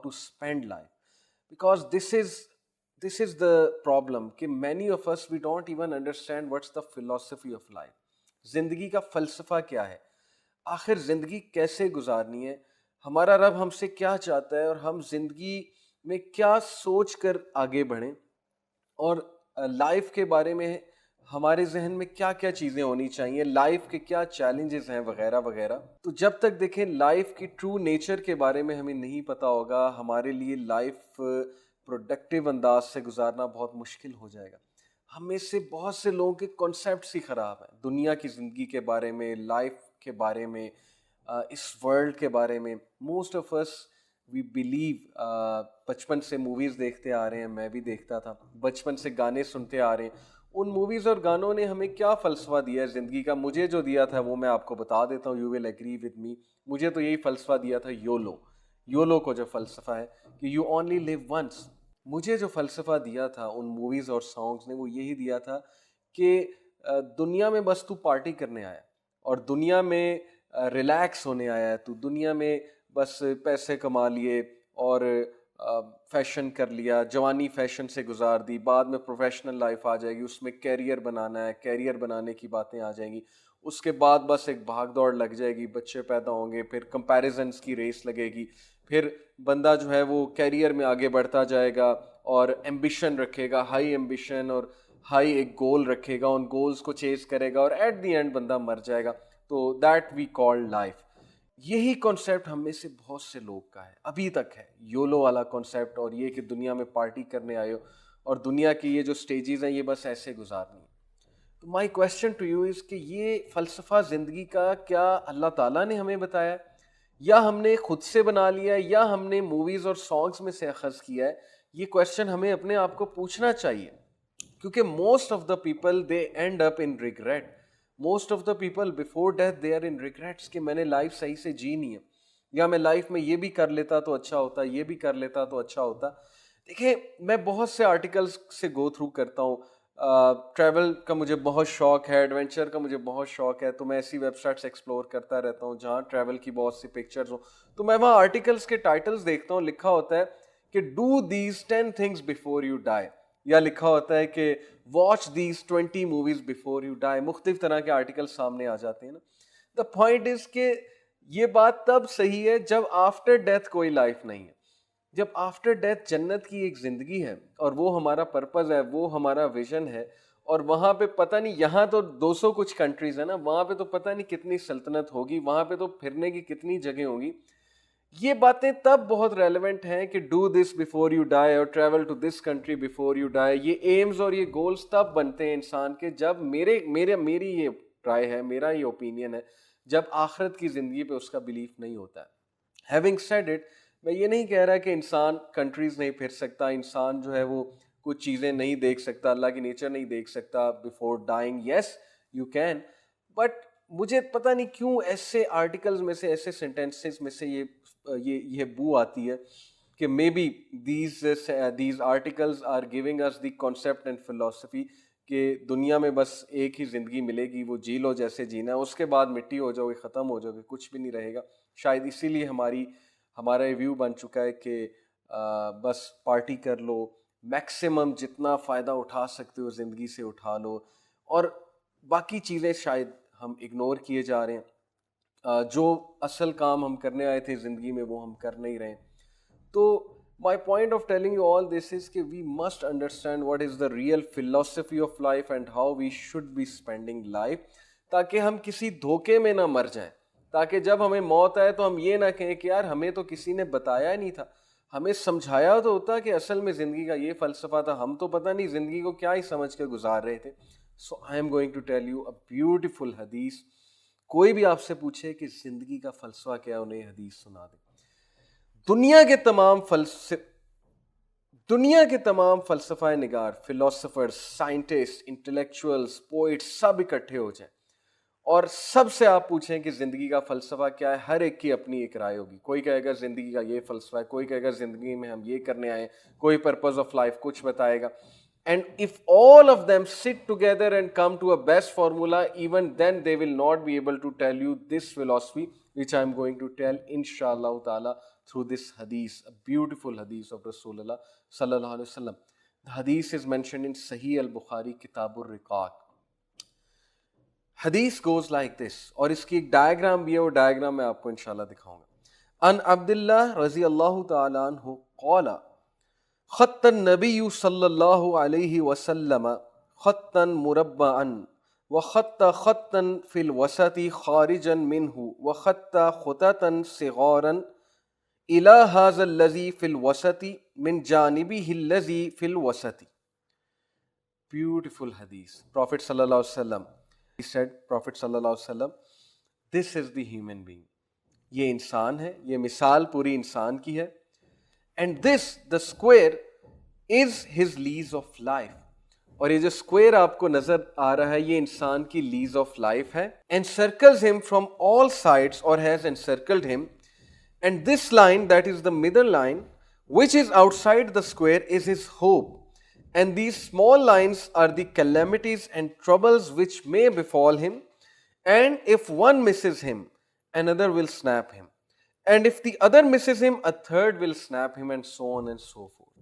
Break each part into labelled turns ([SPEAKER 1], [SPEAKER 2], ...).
[SPEAKER 1] to spend life, because this is the problem कि many of us we don't even understand what's the philosophy of life. ज़िंदगी का फ़लसफ़ा क्या है, आखिर ज़िंदगी कैसे गुजारनी है, हमारा रब हमसे क्या चाहता है, और हम ज़िंदगी में क्या सोच कर आगे बढ़ें, और लाइफ के बारे में हमारे जहन में क्या क्या चीज़ें होनी चाहिए, लाइफ के क्या चैलेंजेस हैं वगैरह वगैरह. तो जब तक देखें लाइफ की ट्रू नेचर के बारे में हमें नहीं पता होगा, हमारे लिए लाइफ प्रोडक्टिव अंदाज से गुजारना बहुत मुश्किल हो जाएगा. हम में से बहुत से लोगों के कॉन्सेप्ट्स ही ख़राब हैं दुनिया की ज़िंदगी के बारे में, लाइफ के बारे में, इस वर्ल्ड के बारे में. Most of us we believe, बचपन से मूवीज़ देखते आ रहे हैं, मैं भी देखता था, बचपन से गाने सुनते आ रहे हैं. उन मूवीज़ और गानों ने हमें क्या फ़लसफ़ा दिया है ज़िंदगी का, मुझे जो दिया था वो मैं आपको बता देता हूँ. You will agree with me. मुझे तो यही फ़लसफ़ा दिया था योलो. योलो को जो फ़लसफ़ा है कि यू ओनली लिव वंस, मुझे जो फ़लसफ़ा दिया था उन मूवीज़ और सॉन्ग्स ने वो यही दिया था कि दुनिया में बस तू पार्टी करने आया, और दुनिया में रिलैक्स होने आया है, तू दुनिया में बस पैसे कमा लिए और फैशन कर लिया, जवानी फैशन से गुजार दी, बाद में प्रोफेशनल लाइफ आ जाएगी, उसमें कैरियर बनाना है, कैरियर बनाने की बातें आ जाएंगी, उसके बाद बस एक भाग दौड़ लग जाएगी, बच्चे पैदा होंगे, फिर कंपैरिजन्स की रेस लगेगी, फिर बंदा जो है वो कैरियर में आगे बढ़ता जाएगा और एम्बिशन रखेगा, हाई एम्बिशन और हाई एक गोल रखेगा, उन गोल्स को चेज करेगा और एट द एंड बंदा मर जाएगा. तो दैट वी कॉल लाइफ. यही कॉन्सेप्ट हम में से बहुत से लोग का है, अभी तक है, योलो वाला कॉन्सेप्ट, और ये कि दुनिया में पार्टी करने आए हो और दुनिया की ये जो स्टेजेस हैं ये बस ऐसे गुजारनी है. तो my question to you is कि ये फ़लसफ़ा ज़िंदगी का क्या अल्लाह ताला ने हमें बताया, या हमने खुद से बना लिया है, या हमने मूवीज़ और सॉन्ग्स में से अखज़ किया है? ये क्वेश्चन हमें अपने आप को पूछना चाहिए, क्योंकि most of the people they end up in regret. Most of the people before death they are in regrets कि मैंने लाइफ सही से जी नहीं है, या मैं लाइफ में ये भी कर लेता तो अच्छा होता, ये भी कर लेता तो अच्छा होता. देखिए, मैं बहुत से आर्टिकल्स से गो थ्रू करता हूँ. ट्रैवल का मुझे बहुत शौक है, एडवेंचर का मुझे बहुत शौक है, तो मैं ऐसी वेबसाइट्स एक्सप्लोर करता रहता हूँ जहाँ ट्रैवल की बहुत सी पिक्चर्स हो. तो मैं वहाँ आर्टिकल्स के टाइटल्स देखता हूँ, लिखा होता है कि do these 10 things before you die, या लिखा होता है कि watch these 20 movies before you die. मुख्तलिफ तरह के आर्टिकल सामने आ जाते हैं ना. द पॉइंट इज कि ये बात तब सही है जब आफ्टर डेथ कोई लाइफ नहीं है, जब आफ्टर डेथ जन्नत की एक जिंदगी है और वो हमारा पर्पस है, वो हमारा विजन है, और वहां पे पता नहीं, यहाँ तो 200 कुछ कंट्रीज है ना, वहां पे तो पता नहीं कितनी सल्तनत होगी, वहां पे तो फिरने की कितनी जगह होगी. ये बातें तब बहुत रेलेवेंट हैं कि do this before you die और travel to this country before you die. ये एम्स और ये गोल्स तब बनते हैं इंसान के जब मेरी ये राय है, मेरा ये ओपिनियन है, जब आखिरत की ज़िंदगी पे उसका बिलीफ नहीं होता है. हैविंग सेड इट, मैं ये नहीं कह रहा कि इंसान कंट्रीज़ नहीं फिर सकता, इंसान जो है वो कुछ चीज़ें नहीं देख सकता, अल्लाह की नेचर नहीं देख सकता before dying. Yes you can, but मुझे पता नहीं क्यों ऐसे आर्टिकल्स में से, ऐसे सेंटेंसेस में से ये बू आती है कि maybe these articles are giving us the concept and philosophy कि दुनिया में बस एक ही ज़िंदगी मिलेगी, वो जी लो जैसे जीना है, उसके बाद मिट्टी हो जाओगे, ख़त्म हो जाओगे, कुछ भी नहीं रहेगा. शायद इसीलिए हमारा ये व्यू बन चुका है कि बस पार्टी कर लो, मैक्सिमम जितना फ़ायदा उठा सकते हो ज़िंदगी से उठा लो, और बाकी चीज़ें शायद हम इग्नोर किए जा रहे हैं. जो असल काम हम करने आए थे ज़िंदगी में वो हम कर नहीं रहे. तो my point of telling you all this is कि we must understand what is the real philosophy of life and how we should be spending life, ताकि हम किसी धोखे में ना मर जाएं, ताकि जब हमें मौत आए तो हम ये ना कहें कि यार हमें तो किसी ने बताया नहीं था, हमें समझाया तो होता कि असल में ज़िंदगी का ये फ़लसफ़ा था, हम तो पता नहीं ज़िंदगी को क्या ही समझ के गुजार रहे थे. So I am going to tell you a beautiful हदीस. कोई भी आपसे पूछे कि जिंदगी का फलसफा क्या, उन्हें हदीस सुना दे. दुनिया के तमाम फलसफा निगार, फिलोसोफर्स, साइंटिस्ट, इंटेलेक्चुअल्स, पोइट्स सब इकट्ठे हो जाएं और सबसे आप पूछें कि जिंदगी का फलसफा क्या है, हर एक की अपनी एक राय होगी. कोई कहेगा जिंदगी का ये फलसफा है, कोई कहेगा जिंदगी में हम ये करने आए, कोई पर्पस ऑफ लाइफ कुछ बताएगा. And if all of them sit together and come to a best formula, even then they will not be able to tell you this philosophy which I am going to tell inshallah ta'ala through this hadith, a beautiful hadith of Rasulullah sallallahu alaihi wasallam. The hadith is mentioned in Sahih al-Bukhari, Kitab al-Riqaq. Hadith goes like this, اور اس کی ایک diagram بھی ہے, وہ diagram میں آپ کو انشاءاللہ دکھاؤں گا. ان عبداللہ رضی اللہ تعالی عنہ قال خط النبی صلی اللہ علیہ وسلم خطا مربعا وخط خطا في الوسط خارجا منه وخط خططا صغارا إلى هذا الذي في الوسط من جانبه الذي في الوسط. Beautiful hadith. Prophet sallallahu alaihi wasallam, he said, Prophet sallallahu alaihi wasallam, this is the human being. یہ انسان ہے, یہ مثال پوری انسان کی ہے. And this, the square, is his lease of life. اور یہ جو اسکوئر آپ کو نظر آ رہا ہے یہ انسان کی لیز آف لائف ہے. encircles him from all sides, or has encircled him. And this line, that is the middle line, which is outside the square, is his hope. And these small lines are the calamities and troubles which may befall him. And if one misses him, another will snap him. And if the other misses him, a third will snap him, and so on and so forth.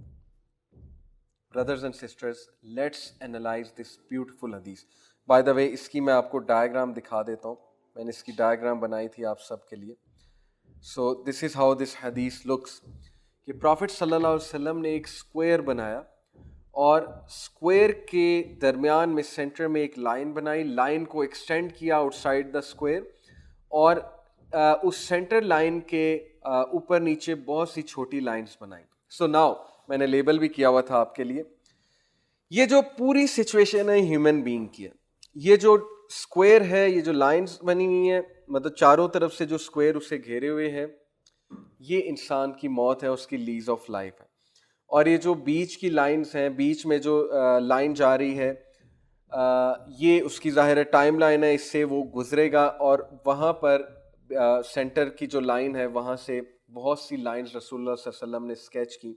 [SPEAKER 1] Brothers and sisters, let's analyze this beautiful hadith. By the way, اس کی میں آپ کو diagram دکھا دیتا ہوں. میں نے اس کی ڈائیگرام بنائی تھی آپ سب کے لیے. So this is how this hadith looks. کہ پرافٹ صلی اللہ علیہ وسلم نے ایک اسکوئر بنایا, اور اسکوئر کے درمیان میں سینٹر میں ایک لائن بنائی, لائن کو ایکسٹینڈ کیا آؤٹ سائڈ دا اسکوئر, اور اس سینٹر لائن کے اوپر نیچے بہت سی چھوٹی لائنز بنائی. سو ناؤ میں نے لیبل بھی کیا ہوا تھا آپ کے لیے. یہ جو پوری سچویشن ہے ہیومن بینگ کی ہے, یہ جو اسکوئر ہے, یہ جو لائنز بنی ہوئی ہیں, مطلب چاروں طرف سے جو اسکوئر اسے گھیرے ہوئے ہیں, یہ انسان کی موت ہے, اس کی لیز آف لائف ہے. اور یہ جو بیچ کی لائنز ہیں, بیچ میں جو لائن جا رہی ہے, یہ اس کی ظاہر ٹائم لائن ہے, اس سے وہ گزرے گا, اور وہاں پر سینٹر کی جو لائن ہے وہاں سے بہت سی لائنز رسول اللہ صلی اللہ علیہ وسلم نے اسکیچ کی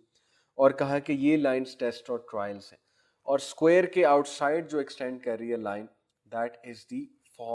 [SPEAKER 1] اور کہا کہ یہ لائنز ٹیسٹ اور ٹرائلز ہیں. اور اسکوئر کے آؤٹ سائڈ جو ایکسٹینڈ کر رہی ہے لائن, دیٹ از دی